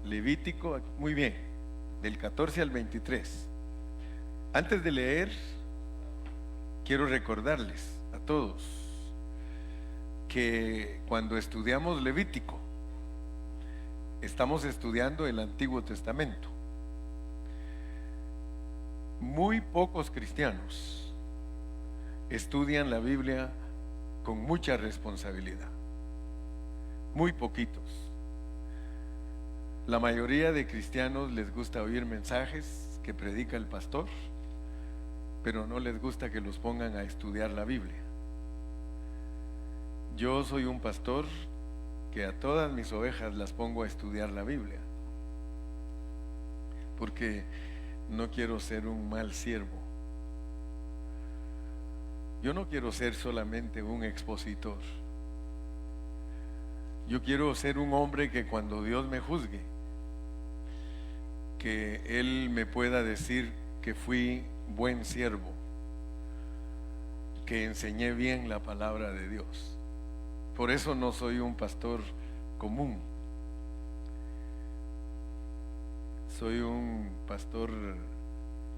Levítico, muy bien, del 14 al 23. Antes de leer, quiero recordarles a todos que cuando estudiamos Levítico, estamos estudiando el Antiguo Testamento. Muy pocos cristianos estudian la Biblia con mucha responsabilidad. Muy poquitos. La mayoría de cristianos les gusta oír mensajes que predica el pastor, pero no les gusta que los pongan a estudiar la Biblia. Yo soy un pastor que a todas mis ovejas las pongo a estudiar la Biblia, porque no quiero ser un mal siervo. Yo no quiero ser solamente un expositor. Yo quiero ser un hombre que cuando Dios me juzgue, que Él me pueda decir que fui buen siervo, que enseñé bien la palabra de Dios. Por eso no soy un pastor común. Soy un pastor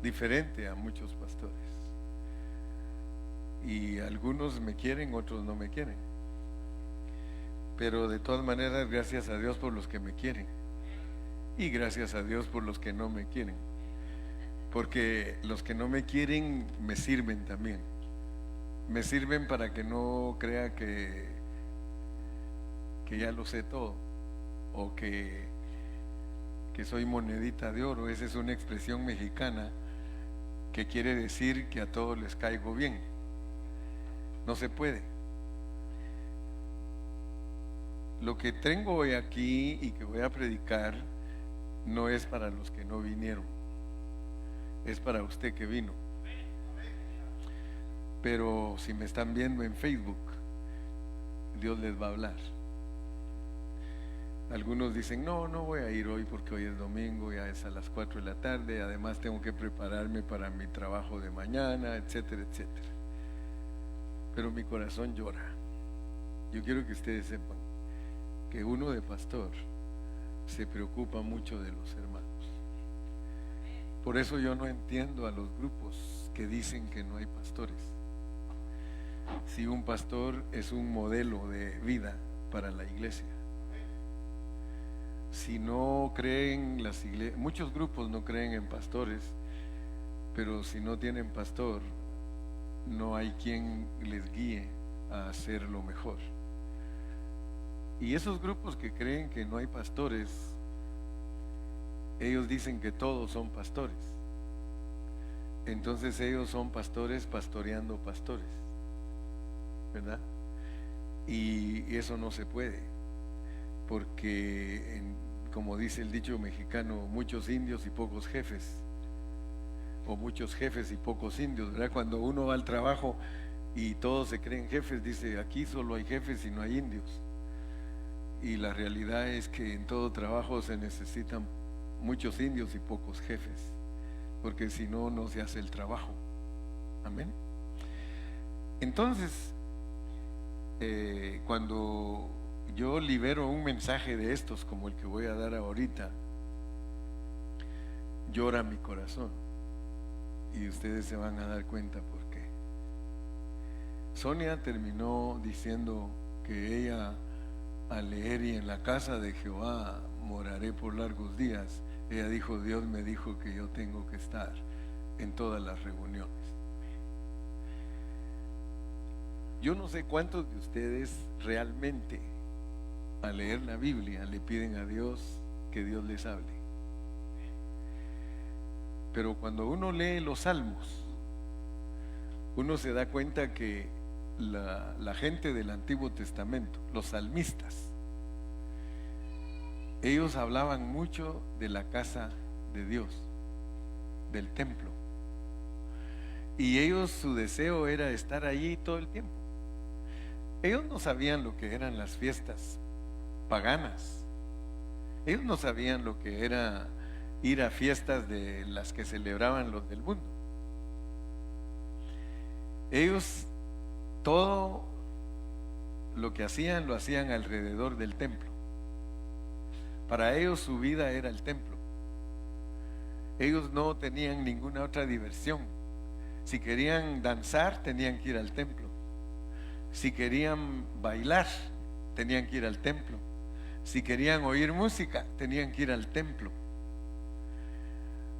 diferente a muchos pastores. Y algunos me quieren, otros no me quieren. Pero de todas maneras, gracias a Dios por los que me quieren. Y gracias a Dios por los que no me quieren. Porque los que no me quieren me sirven también. Me sirven para que no crea que ya lo sé todo. O que soy monedita de oro. Esa es una expresión mexicana que quiere decir que a todos les caigo bien. No se puede. Lo que tengo hoy aquí y que voy a predicar no es para los que no vinieron, es para usted que vino. Pero si me están viendo en Facebook, Dios les va a hablar. Algunos dicen, no voy a ir hoy porque hoy es domingo, ya es a las 4 de la tarde, además tengo que prepararme para mi trabajo de mañana, etcétera, etcétera. Pero mi corazón llora. Yo quiero que ustedes sepan que uno de pastor se preocupa mucho de los hermanos. Por eso yo no entiendo a los grupos que dicen que no hay pastores. Si un pastor es un modelo de vida para la iglesia. Si no creen las iglesias, muchos grupos no creen en pastores, pero si no tienen pastor, no hay quien les guíe a hacer lo mejor. Y esos grupos que creen que no hay pastores, ellos dicen que todos son pastores. Entonces ellos son pastores pastoreando pastores, ¿verdad? Y eso no se puede, porque como dice el dicho mexicano, muchos indios y pocos jefes, o muchos jefes y pocos indios, ¿verdad? Cuando uno va al trabajo y todos se creen jefes, dice, aquí solo hay jefes y no hay indios. Y la realidad es que en todo trabajo se necesitan muchos indios y pocos jefes, porque si no, no se hace el trabajo. Amén. Entonces, cuando yo libero un mensaje de estos como el que voy a dar ahorita, llora mi corazón. Y ustedes se van a dar cuenta por qué. Sonia terminó diciendo que ella, al leer y en la casa de Jehová moraré por largos días, ella dijo, Dios me dijo que yo tengo que estar en todas las reuniones. Yo no sé cuántos de ustedes realmente al leer la Biblia le piden a Dios que Dios les hable. Pero cuando uno lee los salmos, uno se da cuenta que la gente del Antiguo Testamento, los salmistas, ellos hablaban mucho de la casa de Dios, del templo. Y ellos, su deseo era estar allí todo el tiempo. Ellos no sabían lo que eran las fiestas paganas. Ellos no sabían lo que era ir a fiestas de las que celebraban los del mundo. Ellos todo lo que hacían lo hacían alrededor del templo, Para ellos su vida era el templo. Ellos no tenían ninguna otra diversión. Si querían danzar, tenían que ir al templo. Si querían bailar, tenían que ir al templo. Si querían oír música, tenían que ir al templo.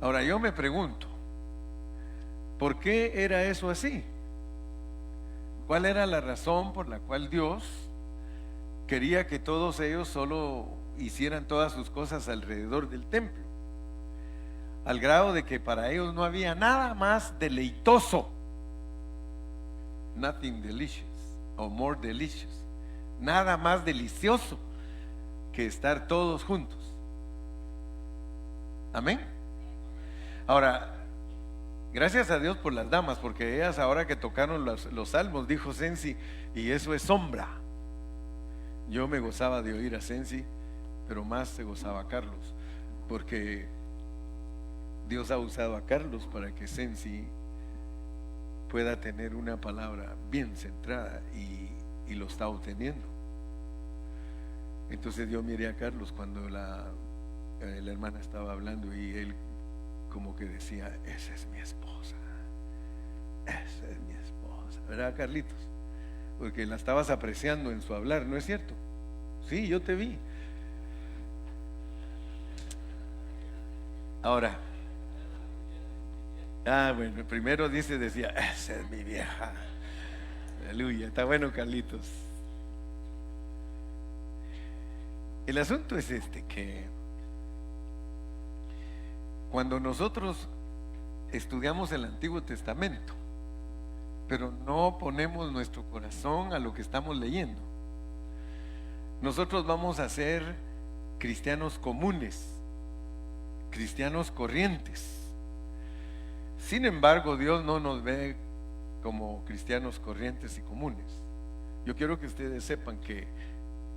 Ahora yo me pregunto, ¿por qué era eso así? ¿Cuál era la razón por la cual Dios quería que todos ellos solo hicieran todas sus cosas alrededor del templo? Al grado de que para ellos no había nada más deleitoso, nothing delicious or more delicious, nada más delicioso que estar todos juntos. Amén. Ahora, gracias a Dios por las damas, porque ellas ahora que tocaron los salmos, dijo Sensi, y eso es sombra. Yo me gozaba de oír a Sensi, pero más se gozaba a Carlos, porque Dios ha usado a Carlos para que Sensi pueda tener una palabra bien centrada y lo está obteniendo. Entonces yo miré a Carlos cuando la hermana estaba hablando y él como que decía, esa es mi esposa, esa es mi esposa, ¿verdad, Carlitos? Porque la estabas apreciando en su hablar, ¿no es cierto? Sí, yo te vi. Ahora, bueno, primero decía, esa es mi vieja. Aleluya, está bueno, Carlitos. El asunto es que cuando nosotros estudiamos el Antiguo Testamento, pero no ponemos nuestro corazón a lo que estamos leyendo, nosotros vamos a ser cristianos comunes, cristianos corrientes. Sin embargo, Dios no nos ve como cristianos corrientes y comunes. Yo quiero que ustedes sepan que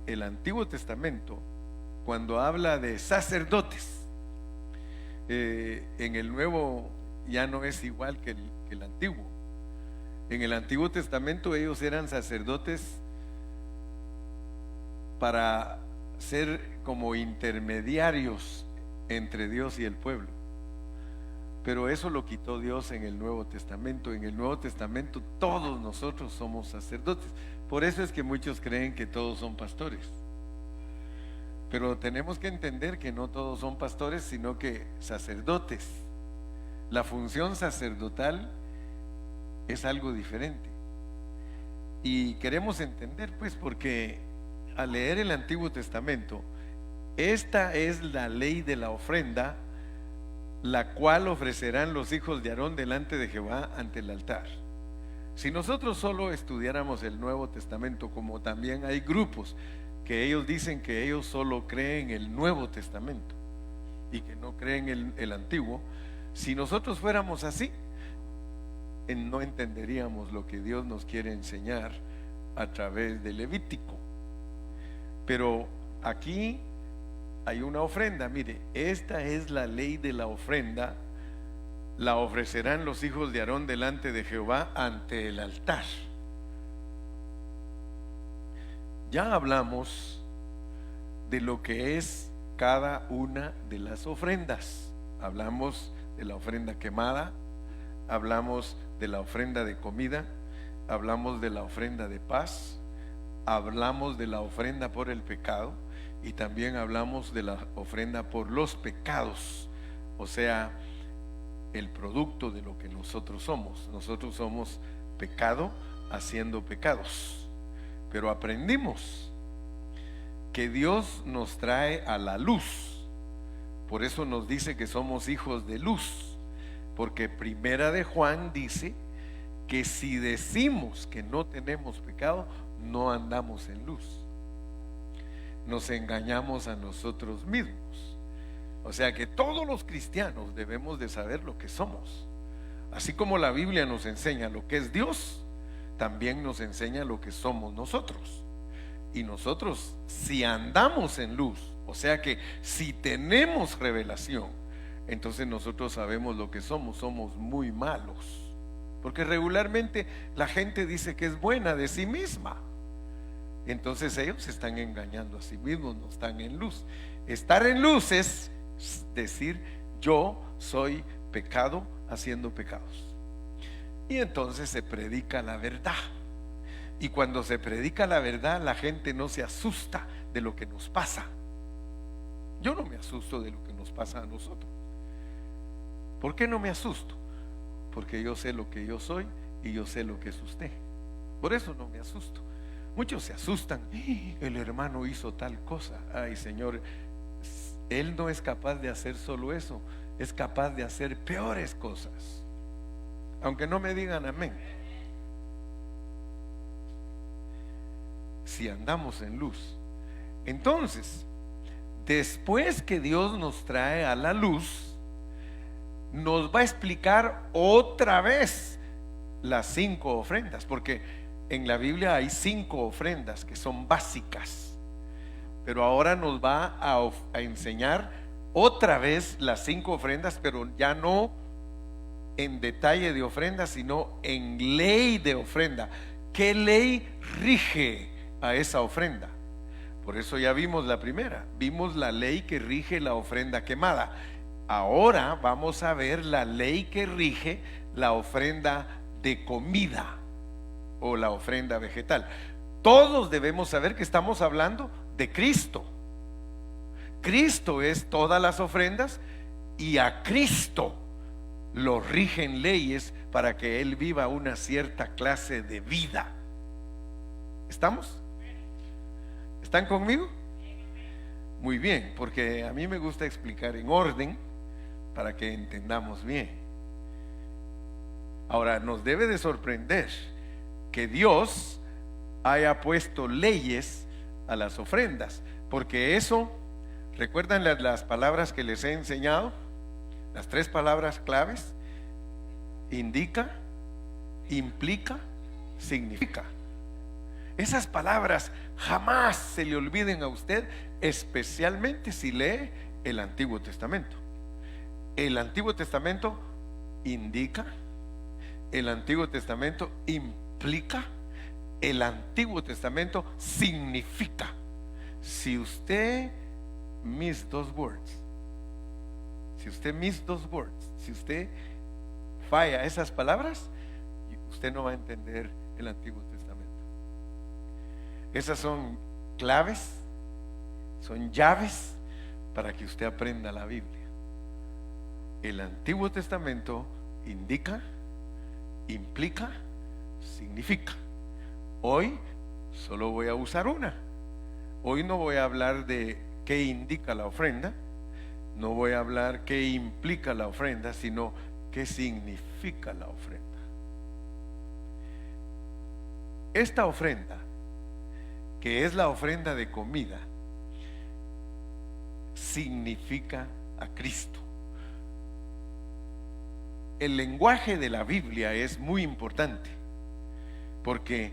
el Antiguo Testamento, cuando habla de sacerdotes, en el Nuevo ya no es igual que el Antiguo. En el Antiguo Testamento ellos eran sacerdotes para ser como intermediarios entre Dios y el pueblo. Pero eso lo quitó Dios en el Nuevo Testamento. En el Nuevo Testamento todos nosotros somos sacerdotes. Por eso es que muchos creen que todos son pastores. Pero tenemos que entender que no todos son pastores, sino que sacerdotes. La función sacerdotal es algo diferente. Y queremos entender, pues, porque al leer el Antiguo Testamento, esta es la ley de la ofrenda, la cual ofrecerán los hijos de Aarón delante de Jehová ante el altar. Si nosotros solo estudiáramos el Nuevo Testamento, como también hay grupos que ellos dicen que ellos solo creen el Nuevo Testamento y que no creen el Antiguo, si nosotros fuéramos así, no entenderíamos lo que Dios nos quiere enseñar a través del Levítico. Pero aquí hay una ofrenda. Mire, esta es la ley de la ofrenda. La ofrecerán los hijos de Aarón delante de Jehová ante el altar. Ya hablamos de lo que es cada una de las ofrendas. Hablamos de la ofrenda quemada, hablamos de la ofrenda de comida, hablamos de la ofrenda de paz, hablamos de la ofrenda por el pecado y también hablamos de la ofrenda por los pecados, o sea, el producto de lo que nosotros somos. Nosotros somos pecado haciendo pecados, pero aprendimos que Dios nos trae a la luz. Por eso nos dice que somos hijos de luz, porque Primera de Juan dice que si decimos que no tenemos pecado, no andamos en luz, nos engañamos a nosotros mismos. O sea que todos los cristianos debemos de saber lo que somos. Así como la Biblia nos enseña lo que es Dios, también nos enseña lo que somos nosotros. Y nosotros, si andamos en luz, o sea que si tenemos revelación, entonces nosotros sabemos lo que somos. Somos muy malos, porque regularmente la gente dice que es buena de sí misma. Entonces ellos se están engañando a sí mismos, no están en luz. Estar en luz es decir, yo soy pecado haciendo pecados. Y entonces se predica la verdad. Y cuando se predica la verdad, la gente no se asusta de lo que nos pasa. Yo no me asusto de lo que nos pasa a nosotros. ¿Por qué no me asusto? Porque yo sé lo que yo soy y yo sé lo que es usted. Por eso no me asusto. Muchos se asustan. El hermano hizo tal cosa. Ay, Señor, él no es capaz de hacer solo eso, es capaz de hacer peores cosas. Aunque no me digan amén. Si andamos en luz. Entonces, después que Dios nos trae a la luz, nos va a explicar otra vez las 5 ofrendas, porque en la Biblia hay 5 ofrendas que son básicas, pero ahora nos va a enseñar otra vez las 5 ofrendas, pero ya no en detalle de ofrenda, sino en ley de ofrenda. ¿Qué ley rige a esa ofrenda? Por eso ya vimos la primera, vimos la ley que rige la ofrenda quemada. Ahora vamos a ver la ley que rige la ofrenda de comida o la ofrenda vegetal. Todos debemos saber que estamos hablando de Cristo. Cristo es todas las ofrendas y a Cristo lo rigen leyes para que Él viva una cierta clase de vida. ¿Estamos? ¿Están conmigo? Muy bien, porque a mí me gusta explicar en orden para que entendamos bien. Ahora, nos debe de sorprender que Dios haya puesto leyes a las ofrendas, porque eso, ¿recuerdan las palabras que les he enseñado? Las 3 palabras claves: indica, implica, significa. Esas palabras jamás se le olviden a usted, especialmente si lee el Antiguo Testamento. El Antiguo Testamento indica, el Antiguo Testamento implica, el Antiguo Testamento significa. Si usted miss those words, si usted falla esas palabras, usted no va a entender el Antiguo Testamento. Esas son claves, son llaves para que usted aprenda la Biblia. El Antiguo Testamento indica, implica, significa. Hoy solo voy a usar una. Hoy no voy a hablar de qué indica la ofrenda, no voy a hablar qué implica la ofrenda, sino qué significa la ofrenda. Esta ofrenda, que es la ofrenda de comida, significa a Cristo. El lenguaje de la Biblia es muy importante, porque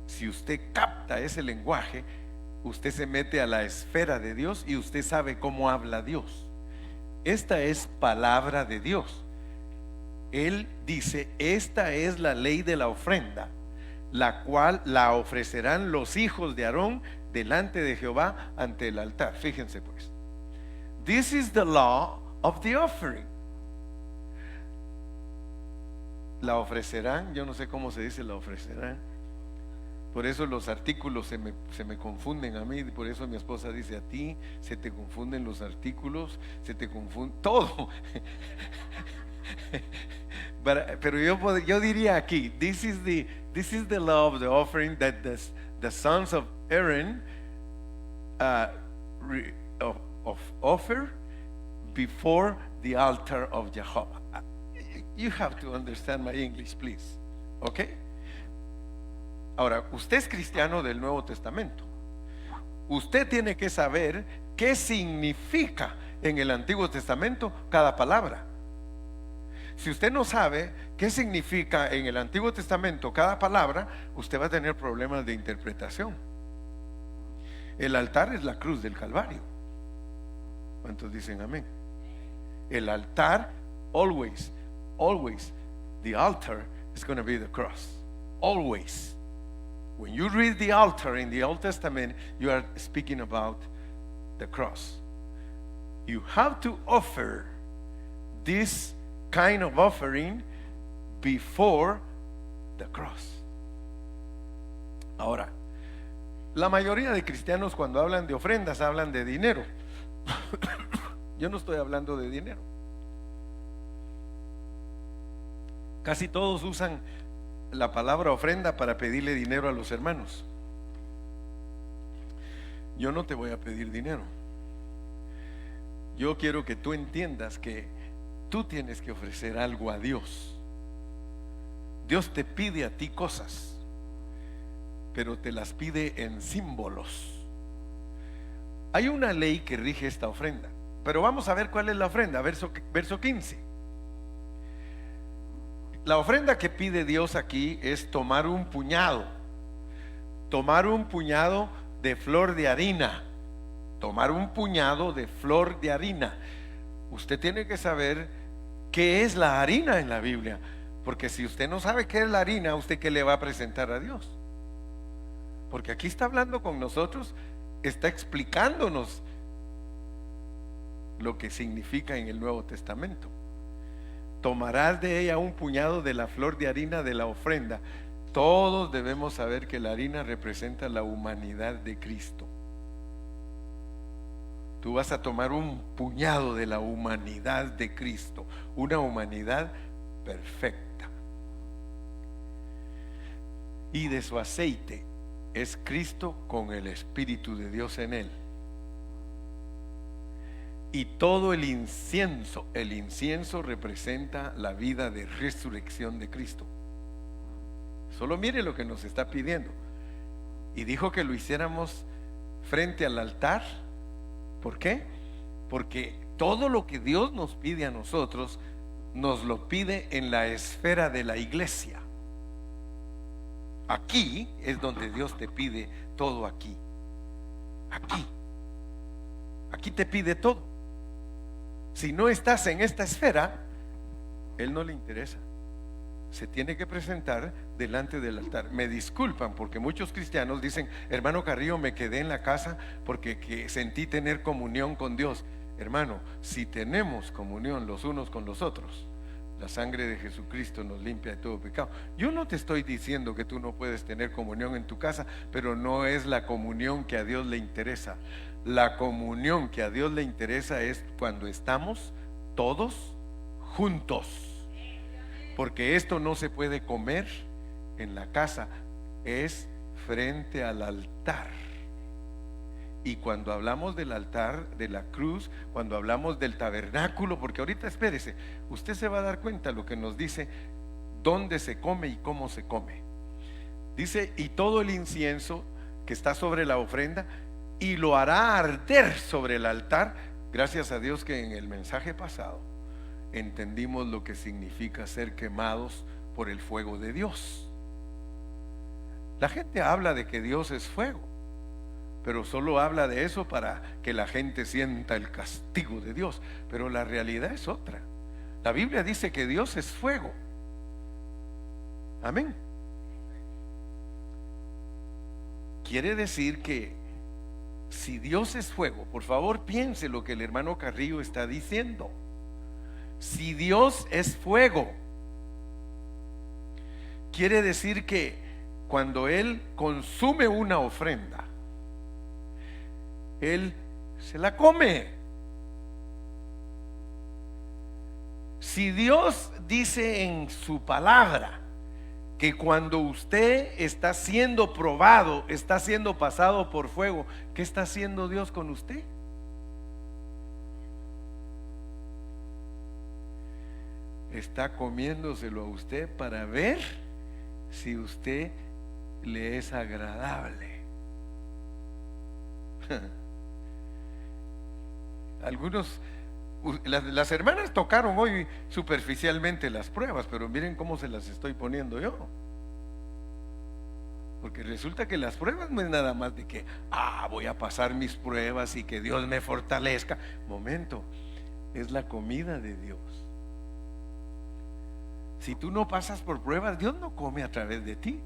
si usted capta ese lenguaje, usted se mete a la esfera de Dios y usted sabe cómo habla Dios. Esta es palabra de Dios. Él dice: esta es la ley de la ofrenda, la cual la ofrecerán los hijos de Aarón delante de Jehová ante el altar. Fíjense pues, this is the law of the offering. La ofrecerán, yo no sé cómo se dice la ofrecerán, por eso los artículos se me confunden a mí, por eso mi esposa dice: a ti se te confunden los artículos, se te confunde todo. Pero yo diría aquí: this is the law of the offering that the sons of Aaron offer before the altar of Jehovah. You have to understand my English, please. Okay? Ahora, usted es cristiano del Nuevo Testamento. Usted tiene que saber qué significa en el Antiguo Testamento cada palabra. Si usted no sabe qué significa en el Antiguo Testamento cada palabra, usted va a tener problemas de interpretación. El altar es la cruz del Calvario. ¿Cuántos dicen amén? El altar, always, the altar is going to be the cross. Always. When you read the altar in the Old Testament, you are speaking about the cross. You have to offer this kind of offering before the cross. Ahora, la mayoría de cristianos cuando hablan de ofrendas hablan de dinero. Yo no estoy hablando de dinero. Casi todos usan la palabra ofrenda para pedirle dinero a los hermanos. Yo no te voy a pedir dinero. Yo quiero que tú entiendas que tú tienes que ofrecer algo a Dios. Dios te pide a ti cosas, pero te las pide en símbolos. Hay una ley que rige esta ofrenda, pero vamos a ver cuál es la ofrenda. Verso 15. La ofrenda que pide Dios aquí es tomar un puñado de flor de harina. Tomar un puñado de flor de harina. Usted tiene que saber qué es la harina en la Biblia, porque si usted no sabe qué es la harina, ¿usted qué le va a presentar a Dios? Porque aquí está hablando con nosotros, está explicándonos lo que significa en el Nuevo Testamento. Tomarás de ella un puñado de la flor de harina de la ofrenda. Todos debemos saber que la harina representa la humanidad de Cristo. Tú vas a tomar un puñado de la humanidad de Cristo, una humanidad perfecta. Y de su aceite es Cristo con el Espíritu de Dios en él. Y todo el incienso representa la vida de resurrección de Cristo. Solo mire lo que nos está pidiendo. Y dijo que lo hiciéramos frente al altar. ¿Por qué? Porque todo lo que Dios nos pide a nosotros, nos lo pide en la esfera de la iglesia. Aquí es donde Dios te pide todo aquí. Aquí te pide todo. Si no estás en esta esfera, Él no le interesa. Se tiene que presentar delante del altar. Me disculpan porque muchos cristianos dicen: hermano Carrillo, me quedé en la casa porque sentí tener comunión con Dios. Hermano, si tenemos comunión los unos con los otros, la sangre de Jesucristo nos limpia de todo pecado. Yo no te estoy diciendo que tú no puedes tener comunión en tu casa, pero no es la comunión que a Dios le interesa. La comunión que a Dios le interesa es cuando estamos todos juntos. Porque esto no se puede comer en la casa, es frente al altar. Y cuando hablamos del altar, de la cruz, cuando hablamos del tabernáculo, porque ahorita espérese, usted se va a dar cuenta lo que nos dice, dónde se come y cómo se come. Dice: y todo el incienso que está sobre la ofrenda, y lo hará arder sobre el altar. Gracias a Dios que en el mensaje pasado entendimos lo que significa ser quemados por el fuego de Dios. La gente habla de que Dios es fuego, pero solo habla de eso para que la gente sienta el castigo de Dios. Pero la realidad es otra. La Biblia dice que Dios es fuego. Amén. Quiere decir que si Dios es fuego, por favor piense lo que el hermano Carrillo está diciendo. Si Dios es fuego, quiere decir que cuando Él consume una ofrenda, Él se la come. Si Dios dice en su palabra que cuando usted está siendo probado, está siendo pasado por fuego, ¿qué está haciendo Dios con usted? Está comiéndoselo a usted para ver si usted le es agradable. Algunos, las hermanas tocaron hoy superficialmente las pruebas, pero miren cómo se las estoy poniendo yo. Porque resulta que las pruebas no es nada más de que voy a pasar mis pruebas y que Dios me fortalezca. Momento, es la comida de Dios. Si tú no pasas por pruebas, Dios no come a través de ti.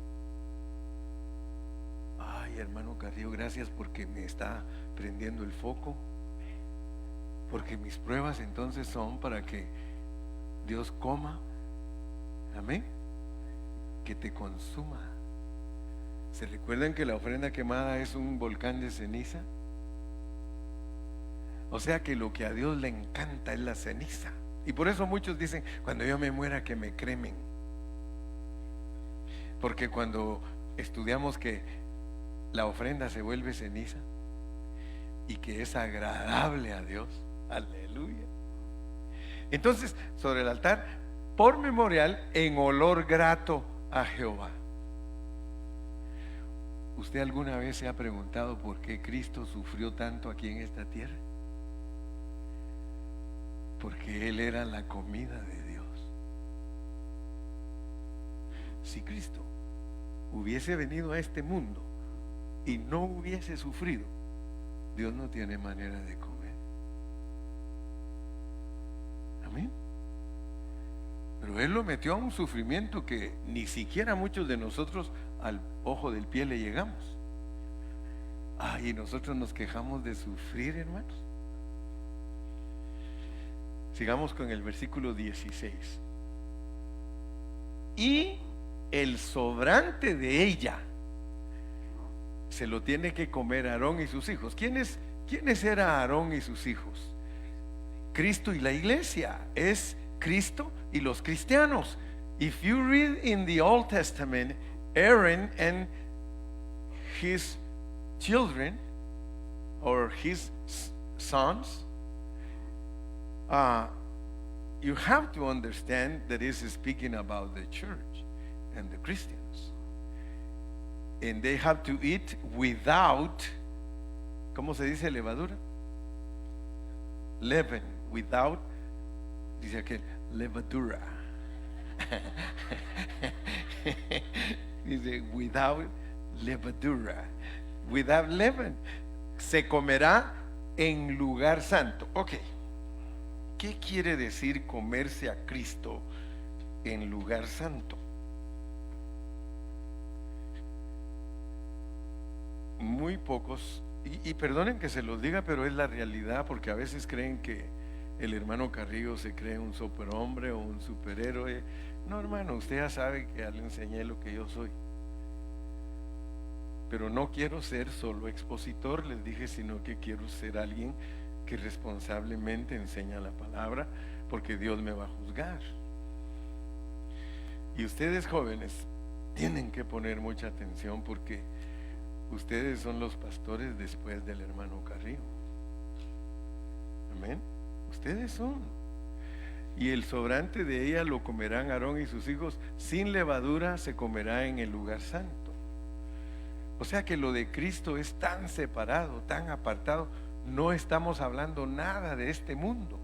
Ay, hermano Carrillo, gracias porque me está prendiendo el foco. Porque mis pruebas entonces son para que Dios coma, amén, que te consuma. ¿Se recuerdan que la ofrenda quemada es un volcán de ceniza? O sea que lo que a Dios le encanta es la ceniza. Y por eso muchos dicen, cuando yo me muera que me cremen. Porque cuando estudiamos que la ofrenda se vuelve ceniza y que es agradable a Dios, aleluya. Entonces, sobre el altar, por memorial, en olor grato a Jehová. ¿Usted alguna vez se ha preguntado por qué Cristo sufrió tanto aquí en esta tierra? Porque Él era la comida de Dios. Si Cristo hubiese venido a este mundo y no hubiese sufrido, Dios no tiene manera de comer. Amén. Pero Él lo metió a un sufrimiento que ni siquiera muchos de nosotros al ojo del pie le llegamos. Y nosotros nos quejamos de sufrir, hermanos. Sigamos con el versículo 16. Y el sobrante de ella se lo tiene que comer Aarón y sus hijos. ¿Quiénes eran Aarón y sus hijos? Cristo y la iglesia. Es Cristo y los cristianos. If you read in the Old Testament, Aaron and his children or his sons, you have to understand that this is speaking about the church and the Christians, and they have to eat without, ¿cómo se dice levadura? Leaven, without, dice aquel, levadura. Dice without levadura, without leaven. Se comerá en lugar santo. Ok, ¿qué quiere decir comerse a Cristo en lugar santo? Muy pocos, y perdonen que se los diga, pero es la realidad, porque a veces creen que el hermano Carrillo se cree un superhombre o un superhéroe. No, hermano, usted ya sabe que ya le enseñé lo que yo soy. Pero no quiero ser solo expositor, les dije, sino que quiero ser alguien que responsablemente enseña la palabra, porque Dios me va a juzgar. Y ustedes jóvenes tienen que poner mucha atención, porque ustedes son los pastores después del hermano Carrillo. Amén. Ustedes son. Y el sobrante de ella lo comerán Aarón y sus hijos, sin levadura se comerá en el lugar santo. O sea que lo de Cristo es tan separado, tan apartado. No estamos hablando nada de este mundo.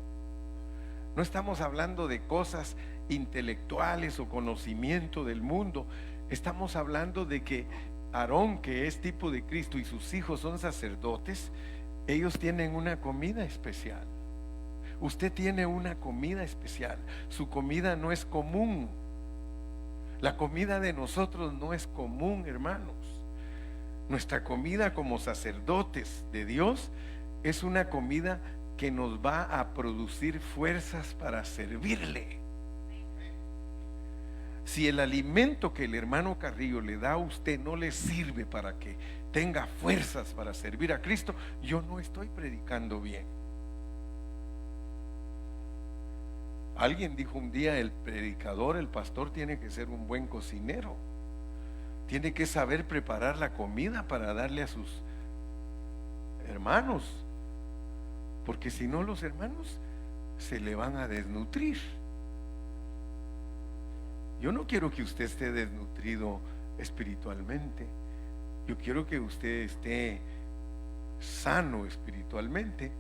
No estamos hablando de cosas intelectuales o conocimiento del mundo. Estamos hablando de que Aarón, que es tipo de Cristo, y sus hijos son sacerdotes. Ellos tienen una comida especial. Usted tiene una comida especial. Su comida no es común. La comida de nosotros no es común, hermanos. Nuestra comida como sacerdotes de Dios es una comida que nos va a producir fuerzas para servirle. Si el alimento que el hermano Carrillo le da a usted no le sirve para que tenga fuerzas para servir a Cristo, yo no estoy predicando bien. Alguien dijo un día, el predicador, el pastor, tiene que ser un buen cocinero. Tiene que saber preparar la comida para darle a sus hermanos, porque si no, los hermanos se le van a desnutrir. Yo no quiero que usted esté desnutrido espiritualmente. Yo quiero que usted esté sano espiritualmente.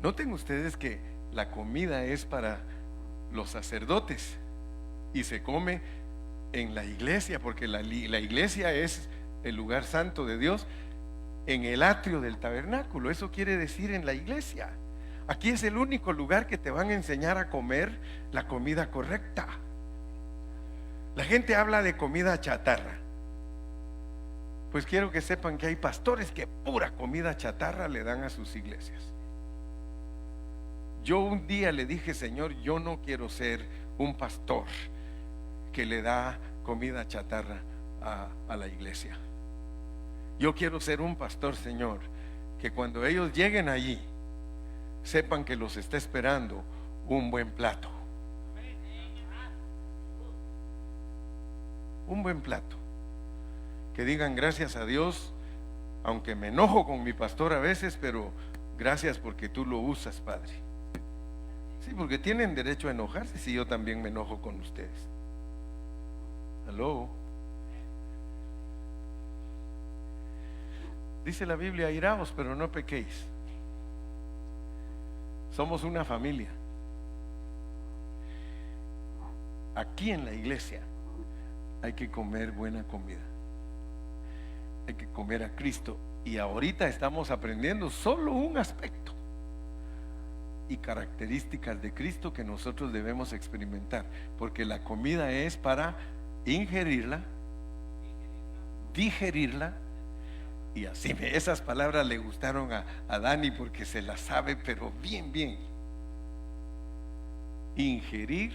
Noten ustedes que la comida es para los sacerdotes y se come en la iglesia, porque la iglesia es el lugar santo de Dios, en el atrio del tabernáculo. Eso quiere decir en la iglesia. Aquí es el único lugar que te van a enseñar a comer la comida correcta. La gente habla de comida chatarra. Pues quiero que sepan que hay pastores que pura comida chatarra le dan a sus iglesias. Yo un día le dije: Señor, yo no quiero ser un pastor que le da comida chatarra a la iglesia. Yo quiero ser un pastor, Señor, que cuando ellos lleguen allí sepan que los está esperando un buen plato. Un buen plato. Que digan: gracias a Dios, aunque me enojo con mi pastor a veces, pero gracias porque tú lo usas, Padre. Sí, porque tienen derecho a enojarse si yo también me enojo con ustedes. Aló. Dice la Biblia: airaos, pero no pequéis. Somos una familia. Aquí en la iglesia hay que comer buena comida. Hay que comer a Cristo. Y ahorita estamos aprendiendo solo un aspecto y características de Cristo que nosotros debemos experimentar, porque la comida es para ingerirla, digerirla. Y así esas palabras le gustaron a Dani porque se las sabe, pero bien, bien. Ingerir,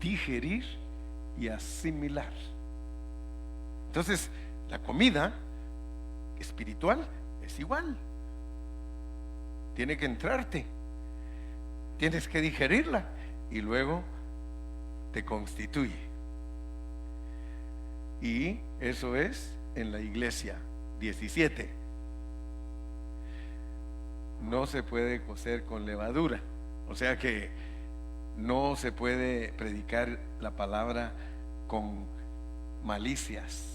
digerir y asimilar. Entonces, la comida espiritual es igual. Tiene que entrarte, tienes que digerirla y luego te constituye. Y eso es en la iglesia. 17. No se puede cocer con levadura. O sea que no se puede predicar la palabra con malicias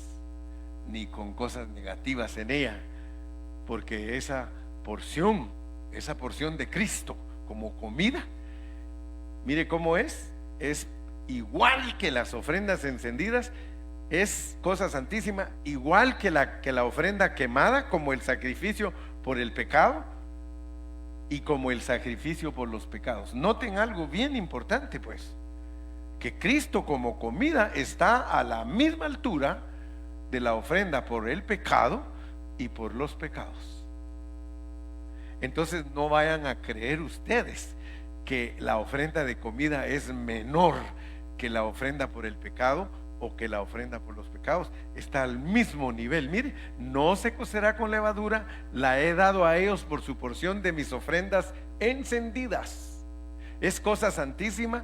ni con cosas negativas en ella, porque esa porción de Cristo como comida, mire cómo es igual que las ofrendas encendidas. Es cosa santísima, igual que la ofrenda quemada, como el sacrificio por el pecado y como el sacrificio por los pecados. Noten algo bien importante, pues, que Cristo como comida está a la misma altura de la ofrenda por el pecado y por los pecados. Entonces no vayan a creer ustedes que la ofrenda de comida es menor que la ofrenda por el pecado o que la ofrenda por los pecados. Está al mismo nivel. Mire, no se cocerá con levadura, la he dado a ellos por su porción de mis ofrendas encendidas. Es cosa santísima,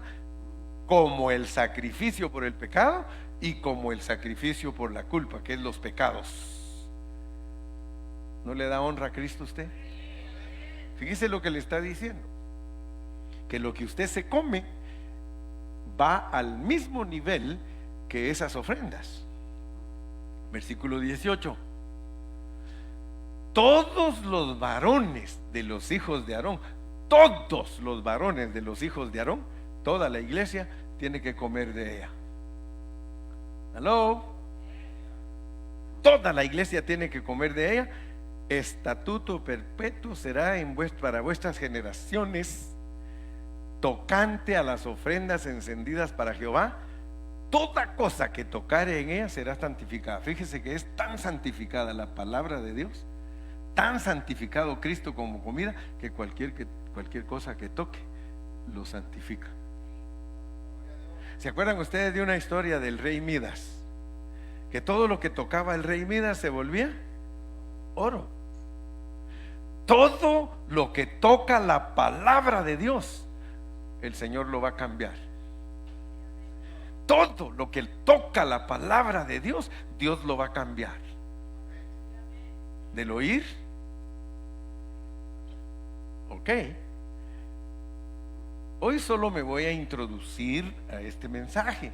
como el sacrificio por el pecado y como el sacrificio por la culpa, que es los pecados. ¿No le da honra a Cristo a usted? Fíjese lo que le está diciendo, que lo que usted se come va al mismo nivel que esas ofrendas. Versículo 18. Todos los varones de los hijos de Aarón, todos los varones de los hijos de Aarón, toda la iglesia tiene que comer de ella. ¿Aló? Toda la iglesia tiene que comer de ella. Estatuto perpetuo será para vuestras generaciones, tocante a las ofrendas encendidas para Jehová. Toda cosa que tocare en ella será santificada. Fíjese que es tan santificada la palabra de Dios, tan santificado Cristo como comida, que cualquier cosa que toque lo santifica. ¿Se acuerdan ustedes de una historia del rey Midas? Que todo lo que tocaba el rey Midas se volvía oro. Todo lo que toca la palabra de Dios, el Señor lo va a cambiar. Todo lo que toca la palabra de Dios, Dios lo va a cambiar. Del oír. Ok. Hoy solo me voy a introducir a este mensaje.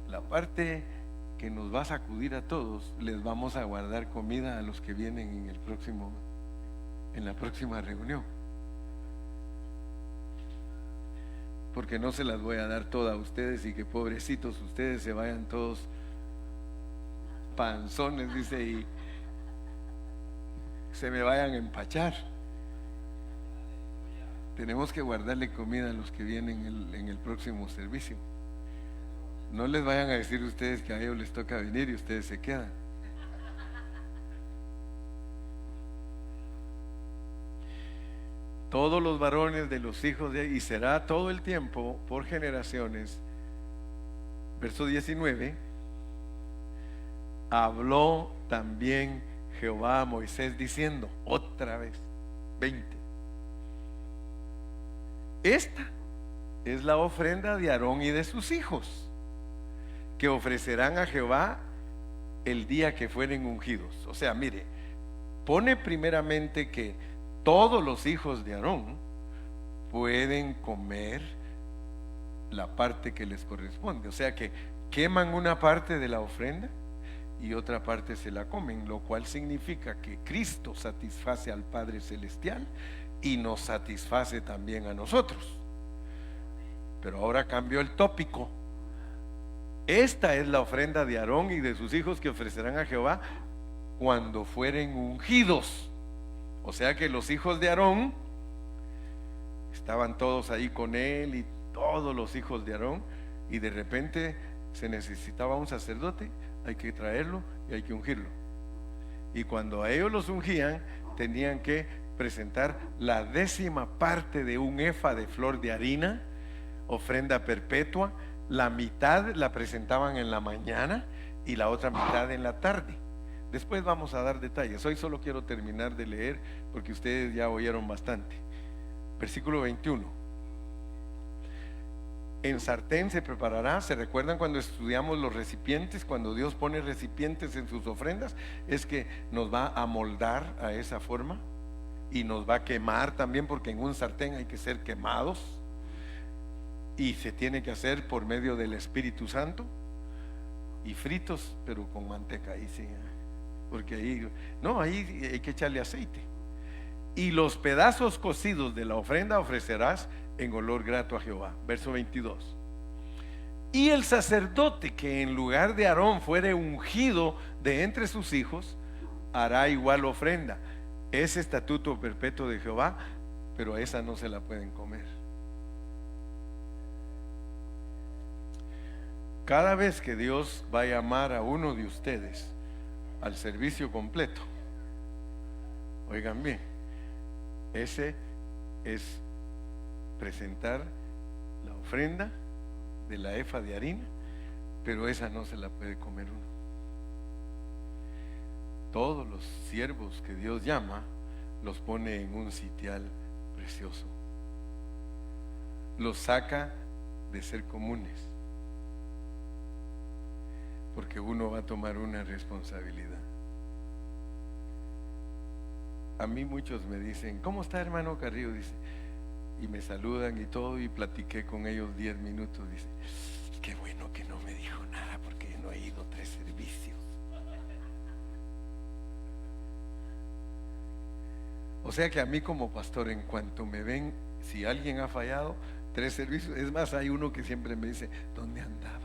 La parte que nos va a sacudir a todos, les vamos a guardar comida a los que vienen en la próxima reunión. Porque no se las voy a dar todas a ustedes y que pobrecitos ustedes se vayan todos panzones, dice, y se me vayan a empachar. Tenemos que guardarle comida a los que vienen en el próximo servicio. No les vayan a decir ustedes que a ellos les toca venir y ustedes se quedan. todos los varones de los hijos de, y será todo el tiempo por generaciones. Verso 19, habló también Jehová a Moisés diciendo, otra vez, 20, esta es la ofrenda de Aarón y de sus hijos, que ofrecerán a Jehová el día que fueren ungidos. O sea, mire, pone primeramente que todos los hijos de Aarón pueden comer la parte que les corresponde. O sea que queman una parte de la ofrenda y otra parte se la comen, lo cual significa que Cristo satisface al Padre Celestial y nos satisface también a nosotros. Pero ahora cambió el tópico. Esta es la ofrenda de Aarón y de sus hijos que ofrecerán a Jehová cuando fueren ungidos. O sea que los hijos de Aarón estaban todos ahí con él y todos los hijos de Aarón, y de repente se necesitaba un sacerdote, hay que traerlo y hay que ungirlo. Y cuando a ellos los ungían, tenían que presentar la 10ª parte de un efa de flor de harina, ofrenda perpetua. La mitad la presentaban en la mañana y la otra mitad en la tarde. Después vamos a dar detalles. Hoy solo quiero terminar de leer porque ustedes ya oyeron bastante. Versículo 21. En sartén se preparará. ¿Se recuerdan cuando estudiamos los recipientes? Cuando Dios pone recipientes en sus ofrendas, es que nos va a moldar a esa forma y nos va a quemar también, porque en un sartén hay que ser quemados y se tiene que hacer por medio del Espíritu Santo, y fritos pero con manteca. Ahí sí, porque ahí no, ahí hay que echarle aceite. Y los pedazos cocidos de la ofrenda ofrecerás en olor grato a Jehová. Verso 22. Y el sacerdote que en lugar de Aarón fuere ungido de entre sus hijos, hará igual ofrenda. Es estatuto perpetuo de Jehová, pero esa no se la pueden comer. Cada vez que Dios va a llamar a uno de ustedes al servicio completo, oigan bien, ese es presentar la ofrenda de la efa de harina, pero esa no se la puede comer uno. Todos los siervos que Dios llama los pone en un sitial precioso, los saca de ser comunes, porque uno va a tomar una responsabilidad. A mí muchos me dicen, ¿cómo está, hermano Carrillo? Dice, y me saludan y todo, y platiqué con ellos 10 minutos. Dice, qué bueno que no me dijo nada, porque no he ido 3 servicios. O sea que a mí como pastor, en cuanto me ven, si alguien ha fallado, 3 servicios. Es más, hay uno que siempre me dice, ¿dónde andaba?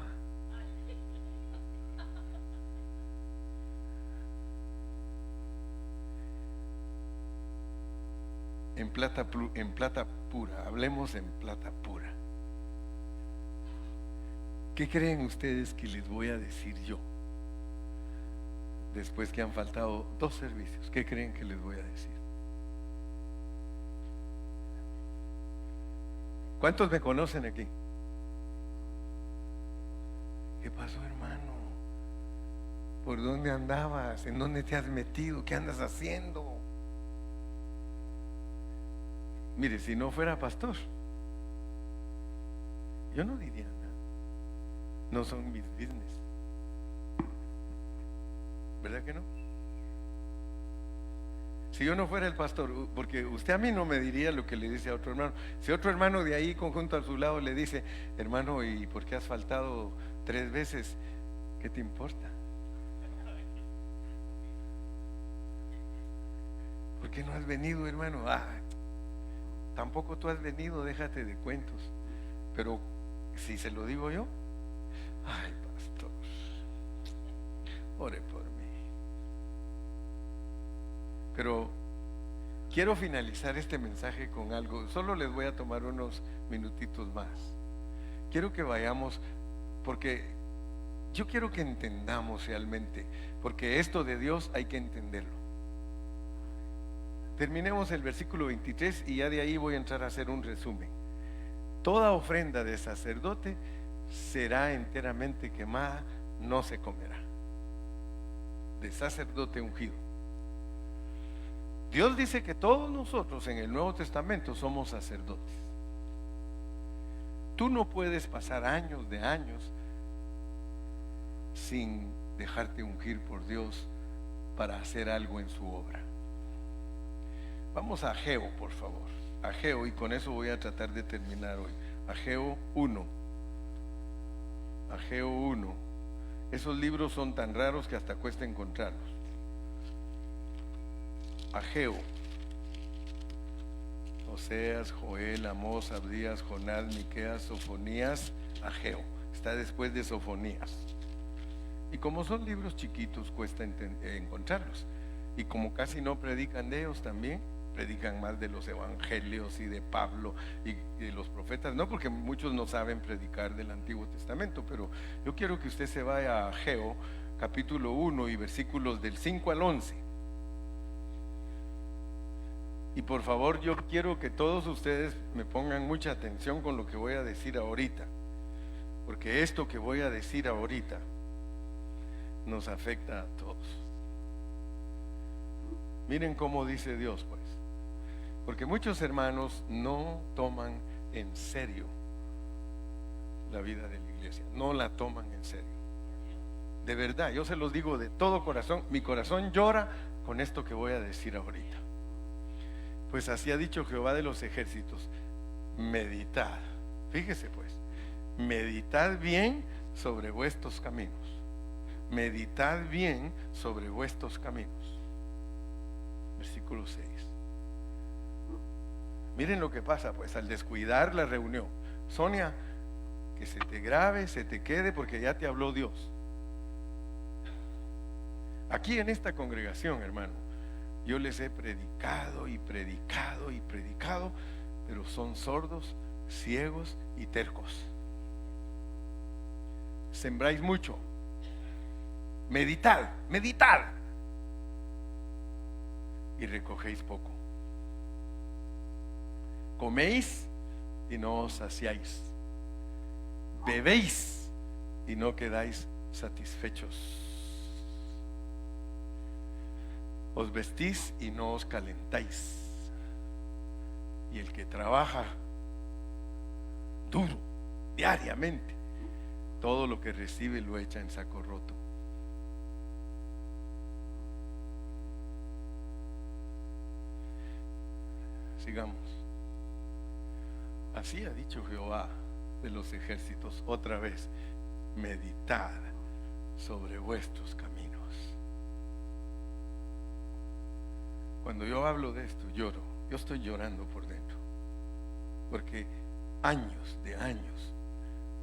En plata pura, hablemos en plata pura. ¿Qué creen ustedes que les voy a decir yo después que han faltado 2 servicios? ¿Qué creen que les voy a decir? ¿Cuántos me conocen aquí? ¿Qué pasó, hermano? ¿Por dónde andabas? ¿En dónde te has metido? ¿Qué andas haciendo? Mire, si no fuera pastor, yo no diría nada. No son mis business. ¿Verdad que no? Si yo no fuera el pastor, porque usted a mí no me diría lo que le dice a otro hermano. Si otro hermano de ahí conjunto a su lado le dice, hermano, ¿y por qué has faltado 3 veces? ¿Qué te importa? ¿Por qué no has venido, hermano? Tampoco tú has venido, déjate de cuentos. Pero si se lo digo yo, ay, pastor, ore por mí. Pero quiero finalizar este mensaje con algo. Solo les voy a tomar unos minutitos más. Quiero que vayamos, porque yo quiero que entendamos realmente, porque esto de Dios hay que entenderlo. Terminemos el versículo 23 y ya de ahí voy a entrar a hacer un resumen. Toda ofrenda de sacerdote será enteramente quemada, no se comerá. De sacerdote ungido. Dios dice que todos nosotros en el Nuevo Testamento somos sacerdotes. Tú no puedes pasar años de años sin dejarte ungir por Dios para hacer algo en su obra. Vamos a Ageo, por favor. Ageo, y con eso voy a tratar de terminar hoy. Ageo 1. Ageo 1. Esos libros son tan raros que hasta cuesta encontrarlos. Ageo. Oseas, Joel, Amós, Abdías, Jonás, Miqueas, Sofonías, Ageo. Está después de Sofonías. Y como son libros chiquitos, cuesta encontrarlos. Y como casi no predican de ellos también, predican más de los evangelios y de Pablo y de los profetas. No porque muchos no saben predicar del Antiguo Testamento, pero yo quiero que usted se vaya a Ageo, capítulo 1 y versículos del 5 al 11. Y por favor, yo quiero que todos ustedes me pongan mucha atención con lo que voy a decir ahorita, porque esto que voy a decir ahorita nos afecta a todos. Miren cómo dice Dios, pues, porque muchos hermanos no toman en serio la vida de la iglesia, no la toman en serio. De verdad, yo se los digo de todo corazón, mi corazón llora con esto que voy a decir ahorita. Pues así ha dicho Jehová de los ejércitos: meditad, fíjese pues, meditad bien sobre vuestros caminos, meditad bien sobre vuestros caminos. Versículo 6. Miren lo que pasa pues al descuidar la reunión. Sonia, que se te grabe, se te quede, porque ya te habló Dios. Aquí en esta congregación, hermano, yo les he predicado y predicado y predicado, pero son sordos, ciegos y tercos. Sembráis mucho. Meditad, meditad. Y recogéis poco. Coméis y no os saciáis. Bebéis y no quedáis satisfechos. Os vestís y no os calentáis. Y el que trabaja duro, diariamente, todo lo que recibe lo echa en saco roto. Sigamos. Así ha dicho Jehová de los ejércitos otra vez: meditad sobre vuestros caminos. Cuando yo hablo de esto, lloro. Yo estoy llorando por dentro, porque años de años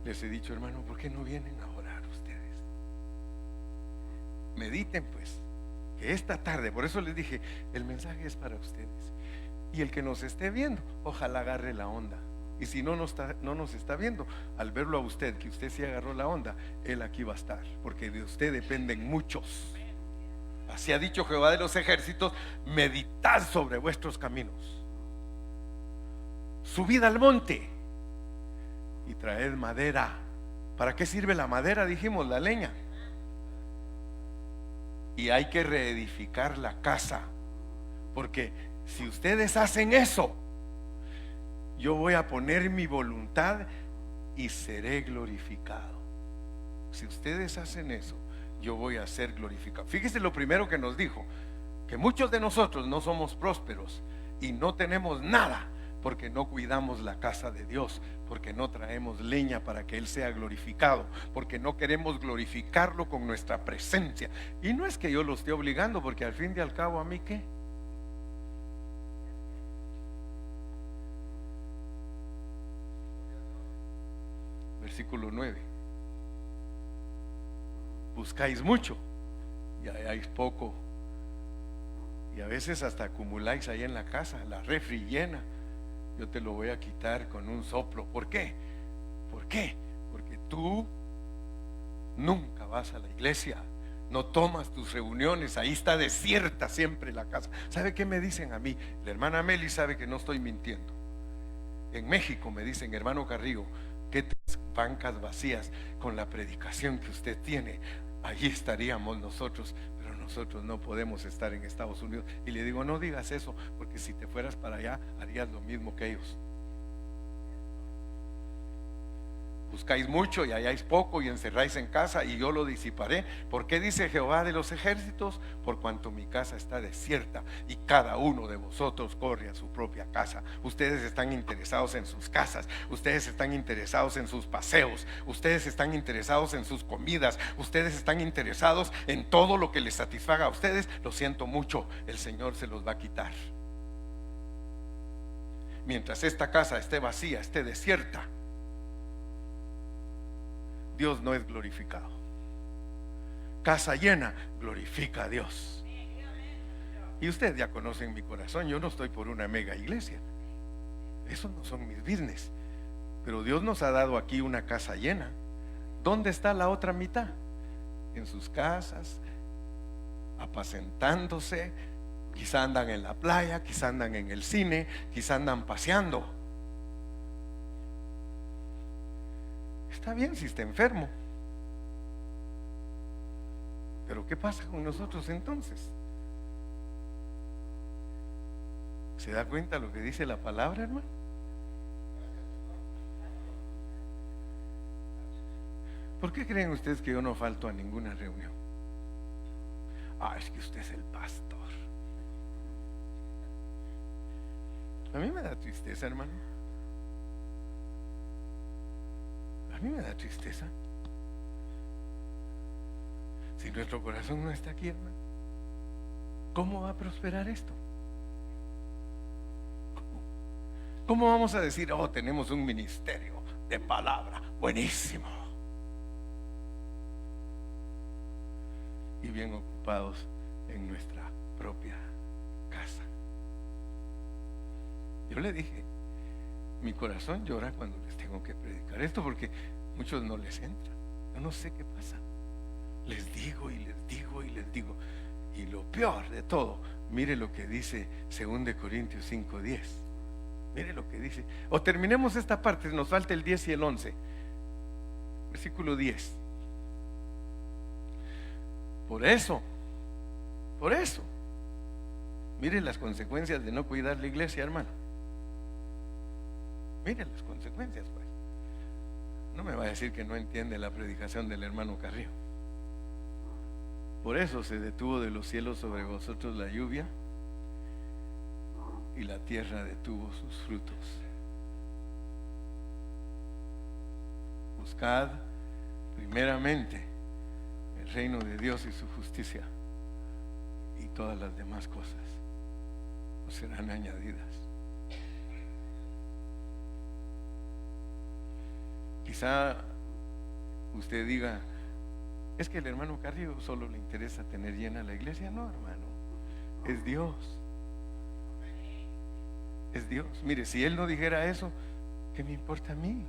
les he dicho: hermano, ¿por qué no vienen a orar ustedes? Mediten pues, que esta tarde, por eso les dije, el mensaje es para ustedes. Y el que nos esté viendo, ojalá agarre la onda. Y si no nos está viendo, al verlo a usted, que usted sí agarró la onda, él aquí va a estar, porque de usted dependen muchos. Así ha dicho Jehová de los ejércitos: meditad sobre vuestros caminos. Subid al monte y traed madera. ¿Para qué sirve la madera? Dijimos, la leña. Y hay que reedificar la casa, porque si ustedes hacen eso, yo voy a poner mi voluntad y seré glorificado. Si ustedes hacen eso, yo voy a ser glorificado. Fíjese lo primero que nos dijo: que muchos de nosotros no somos prósperos y no tenemos nada porque no cuidamos la casa de Dios, porque no traemos leña para que Él sea glorificado, porque no queremos glorificarlo con nuestra presencia. Y no es que yo lo esté obligando, porque al fin y al cabo, ¿a mí qué? Versículo 9. Buscáis mucho y halláis poco, y a veces hasta acumuláis ahí en la casa, la refri llena. Yo te lo voy a quitar con un soplo. ¿Por qué? ¿Por qué? Porque tú nunca vas a la iglesia, no tomas tus reuniones, ahí está desierta siempre la casa. ¿Sabe qué me dicen a mí? La hermana Meli sabe que no estoy mintiendo. En México me dicen: hermano Carrillo, qué bancas vacías con la predicación que usted tiene, allí estaríamos nosotros, pero nosotros no podemos estar en Estados Unidos. Y le digo: no digas eso, porque si te fueras para allá harías lo mismo que ellos. Buscáis mucho y halláis poco, y encerráis en casa y yo lo disiparé. ¿Por qué dice Jehová de los ejércitos? Por cuanto mi casa está desierta y cada uno de vosotros corre a su propia casa. Ustedes están interesados en sus casas, ustedes están interesados en sus paseos, ustedes están interesados en sus comidas, ustedes están interesados en todo lo que les satisfaga a ustedes. Lo siento mucho, el Señor se los va a quitar. Mientras esta casa esté vacía, esté desierta, Dios no es glorificado. Casa llena glorifica a Dios. Y ustedes ya conocen mi corazón. Yo no estoy por una mega iglesia, esos no son mis business. Pero Dios nos ha dado aquí una casa llena. ¿Dónde está la otra mitad? En sus casas, apacentándose. Quizá andan en la playa, quizá andan en el cine, quizá andan paseando. Está bien si está enfermo, pero ¿qué pasa con nosotros entonces? ¿Se da cuenta lo que dice la palabra, hermano? ¿Por qué creen ustedes que yo no falto a ninguna reunión? Es que usted es el pastor. A mí me da tristeza, hermano. A mí me da tristeza. Si nuestro corazón no está aquí, hermano, ¿cómo va a prosperar esto? ¿Cómo vamos a decir: tenemos un ministerio de palabra buenísimo, y bien ocupados en nuestra propia casa? Yo le dije, mi corazón llora cuando les tengo que predicar esto, porque muchos no les entra. Yo no sé qué pasa. Les digo y les digo y les digo. Y lo peor de todo, mire lo que dice 2 Corintios 5:10. Mire lo que dice. Terminemos esta parte, nos falta el 10 y el 11. Versículo 10. Por eso, mire las consecuencias de no cuidar la iglesia, hermano. Mire las consecuencias, pues. No me va a decir que no entiende la predicación del hermano Carrillo. Por eso se detuvo de los cielos sobre vosotros la lluvia, y la tierra detuvo sus frutos. Buscad primeramente el reino de Dios y su justicia, y todas las demás cosas os serán añadidas. Quizá usted diga: es que el hermano Carrillo solo le interesa tener llena la iglesia. No, hermano, es Dios. Es Dios. Mire, si Él no dijera eso, ¿qué me importa a mí?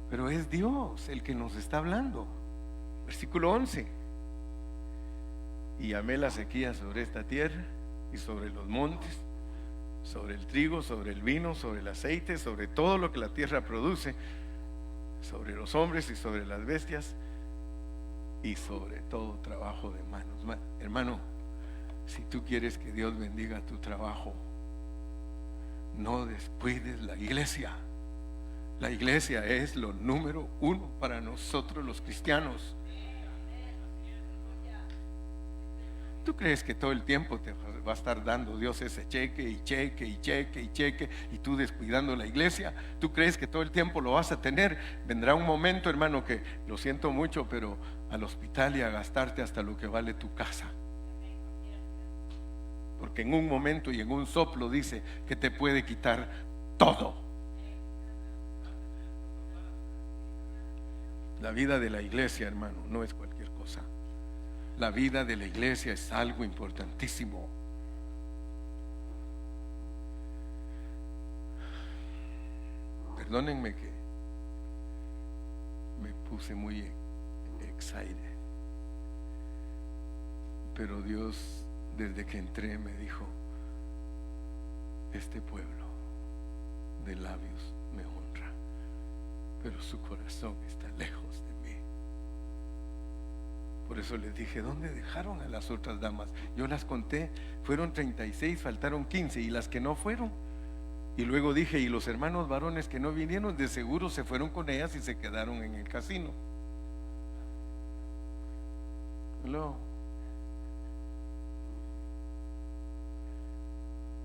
Pero es Dios el que nos está hablando. Versículo 11. Y llamé la sequía sobre esta tierra y sobre los montes, sobre el trigo, sobre el vino, sobre el aceite, sobre todo lo que la tierra produce, sobre los hombres y sobre las bestias, y sobre todo trabajo de manos. Hermano, si tú quieres que Dios bendiga tu trabajo, no descuides la iglesia. La iglesia es lo número uno para nosotros los cristianos. ¿Tú crees que todo el tiempo te va a estar dando Dios ese cheque y cheque y cheque y cheque, y tú descuidando la iglesia? ¿Tú crees que todo el tiempo lo vas a tener? Vendrá un momento, hermano, que lo siento mucho, pero al hospital y a gastarte hasta lo que vale tu casa. Porque en un momento y en un soplo dice que te puede quitar todo. La vida de la iglesia, hermano, no es cualquier cosa. La vida de la iglesia es algo importantísimo. Perdónenme que me puse muy excited. Pero Dios, desde que entré, me dijo: este pueblo de labios me honra, pero su corazón está lejos de mí. Por eso les dije: ¿dónde dejaron a las otras damas? Yo las conté, fueron 36, faltaron 15, y las que no fueron. Y luego dije: y los hermanos varones que no vinieron, de seguro se fueron con ellas y se quedaron en el casino. Hello.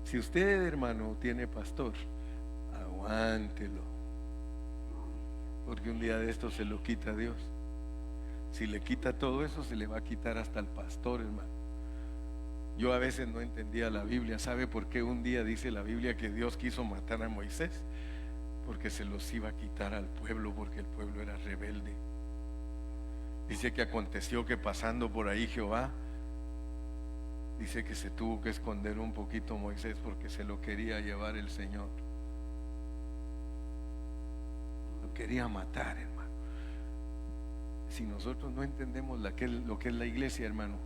Si usted, hermano, tiene pastor, aguántelo, porque un día de esto se lo quita Dios. Si le quita todo eso, se le va a quitar hasta el pastor, hermano. Yo a veces no entendía la Biblia. ¿Sabe por qué un día dice la Biblia que Dios quiso matar a Moisés? Porque se los iba a quitar al pueblo, porque el pueblo era rebelde. Dice que aconteció que pasando por ahí Jehová, dice que se tuvo que esconder un poquito Moisés porque se lo quería llevar el Señor. Lo quería matar, hermano. Si nosotros no entendemos lo que es la iglesia, hermano,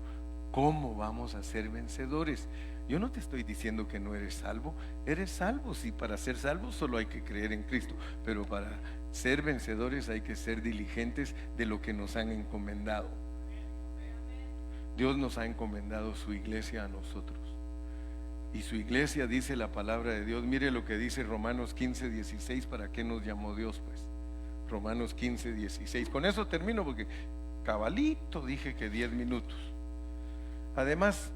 ¿cómo vamos a ser vencedores? Yo no te estoy diciendo que no eres salvo. Eres salvo, sí. Para ser salvo solo hay que creer en Cristo, pero para ser vencedores hay que ser diligentes de lo que nos han encomendado. Dios nos ha encomendado su iglesia a nosotros, y su iglesia, dice la palabra de Dios. Mire lo que dice Romanos 15:16. ¿Para qué nos llamó Dios? Pues Romanos 15:16. Con eso termino, porque cabalito dije que 10 minutos. Además,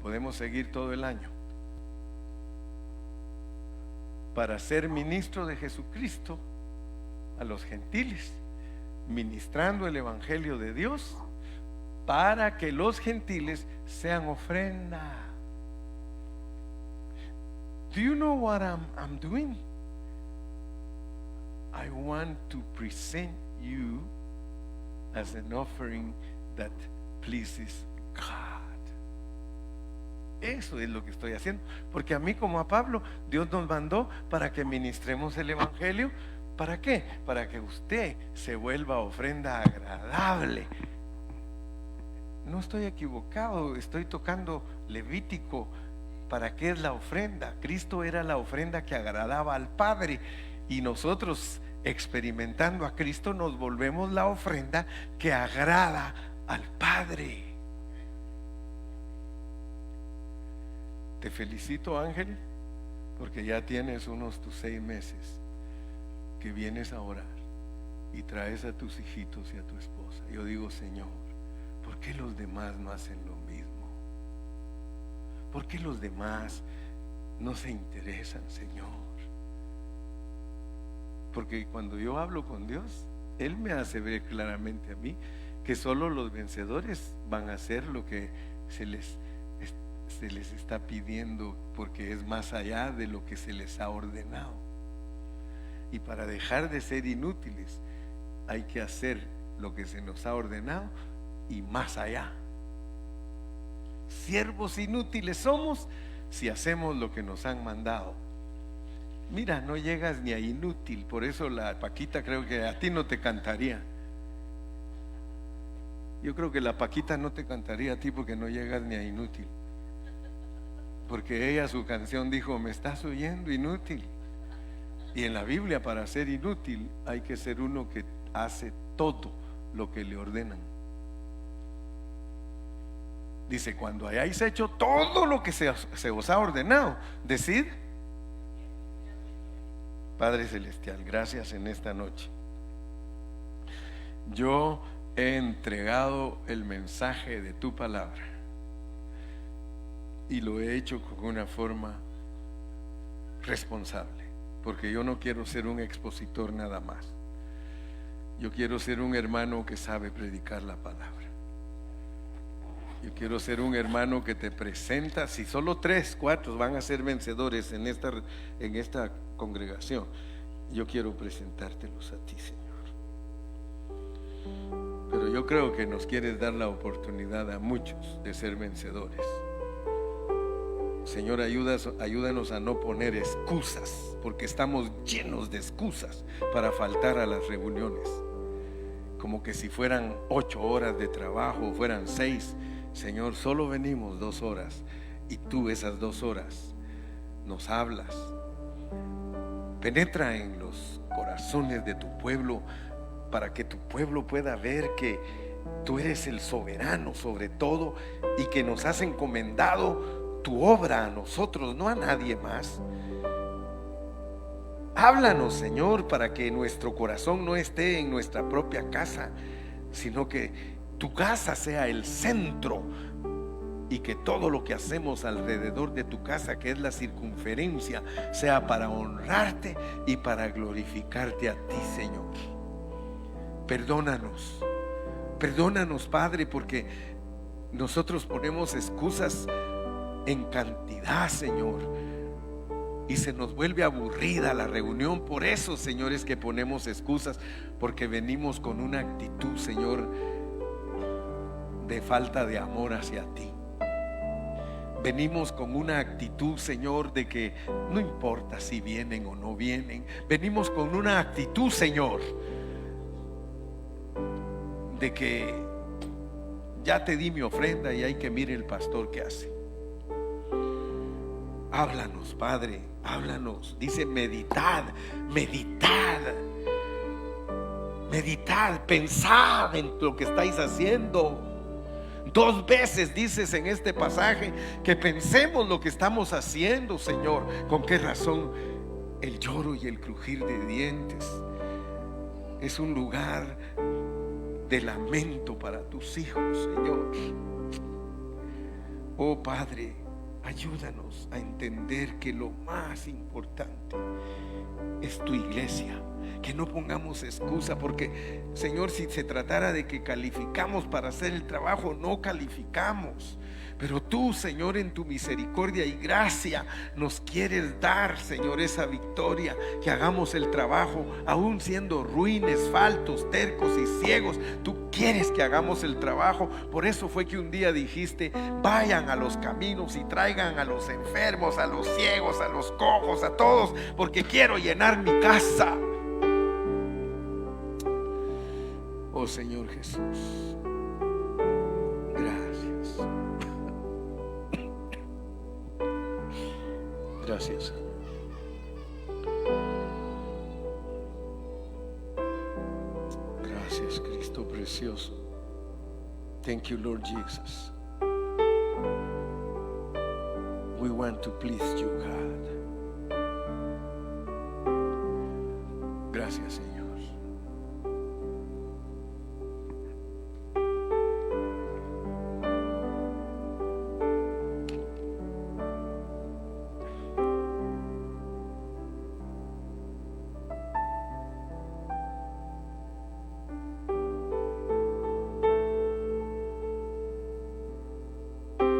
podemos seguir todo el año. Para ser ministro de Jesucristo a los gentiles, ministrando el evangelio de Dios, para que los gentiles sean ofrenda. Do you know what I'm doing? I want to present you as an offering that pleases God. Eso es lo que estoy haciendo, porque a mí, como a Pablo, Dios nos mandó para que ministremos el evangelio. ¿Para qué? Para que usted se vuelva ofrenda agradable. No estoy equivocado, estoy tocando Levítico. ¿Para qué es la ofrenda? Cristo era la ofrenda que agradaba al Padre, y nosotros, experimentando a Cristo, nos volvemos la ofrenda que agrada al Padre. Te felicito, Ángel, porque ya tienes tus 6 meses que vienes a orar y traes a tus hijitos y a tu esposa. Yo digo: Señor, ¿por qué los demás no hacen lo mismo? ¿Por qué los demás no se interesan, Señor? Porque cuando yo hablo con Dios, Él me hace ver claramente a mí que solo los vencedores van a hacer lo que se les está pidiendo, porque es más allá de lo que se les ha ordenado. Y para dejar de ser inútiles, hay que hacer lo que se nos ha ordenado y más allá. Siervos inútiles somos si hacemos lo que nos han mandado. Mira, no llegas ni a inútil. Por eso la Paquita, creo que a ti no te cantaría. Yo creo que la Paquita no te cantaría a ti, porque no llegas ni a inútil. Porque ella, su canción dijo: me estás oyendo, inútil. Y en la Biblia, para ser inútil, hay que ser uno que hace todo lo que le ordenan. Dice: cuando hayáis hecho todo lo que se os ha ordenado, decid: Padre Celestial, gracias en esta noche. Yo he entregado el mensaje de tu palabra, y lo he hecho con una forma responsable, porque yo no quiero ser un expositor nada más. Yo quiero ser un hermano que sabe predicar la palabra. Yo quiero ser un hermano que te presenta. Si solo 3, 4 van a ser vencedores en esta congregación, yo quiero presentártelos a ti, Señor. Pero yo creo que nos quieres dar la oportunidad a muchos de ser vencedores. Señor, ayúdanos a no poner excusas, porque estamos llenos de excusas para faltar a las reuniones. Como que si fueran 8 horas de trabajo, fueran 6. Señor, solo venimos 2 horas y tú esas 2 horas nos hablas. Penetra en los corazones de tu pueblo para que tu pueblo pueda ver que tú eres el soberano sobre todo y que nos has encomendado tu obra a nosotros, no a nadie más. Háblanos, Señor, para que nuestro corazón no esté en nuestra propia casa, sino que tu casa sea el centro y que todo lo que hacemos alrededor de tu casa, que es la circunferencia, sea para honrarte y para glorificarte a ti, Señor. Perdónanos, perdónanos, Padre, porque nosotros ponemos excusas en cantidad, Señor, y se nos vuelve aburrida la reunión. Por eso, Señor, es que ponemos excusas, porque venimos con una actitud, Señor, de falta de amor hacia ti. Venimos con una actitud, Señor, de que no importa si vienen o no vienen. Venimos con una actitud, Señor, de que ya te di mi ofrenda y hay que mire el pastor que hace. Háblanos, Padre, háblanos. Dice meditad, meditad, meditad, pensad en lo que estáis haciendo. 2 veces dices en este pasaje que pensemos lo que estamos haciendo, Señor. ¿Con qué razón? El lloro y el crujir de dientes es un lugar de lamento para tus hijos, Señor. Oh Padre, ayúdanos a entender que lo más importante es tu iglesia. Que no pongamos excusa, porque, Señor, si se tratara de que calificamos para hacer el trabajo, no calificamos. Pero tú, Señor, en tu misericordia y gracia nos quieres dar, Señor, esa victoria, que hagamos el trabajo aún siendo ruines, faltos, tercos y ciegos. Tú quieres que hagamos el trabajo. Por eso fue que un día dijiste: vayan a los caminos y traigan a los enfermos, a los ciegos, a los cojos, a todos, porque quiero llenar mi casa. Oh Señor Jesús, gracias. Gracias, Señor. Gracias, Cristo precioso. Thank you, Lord Jesus. We want to please you, God.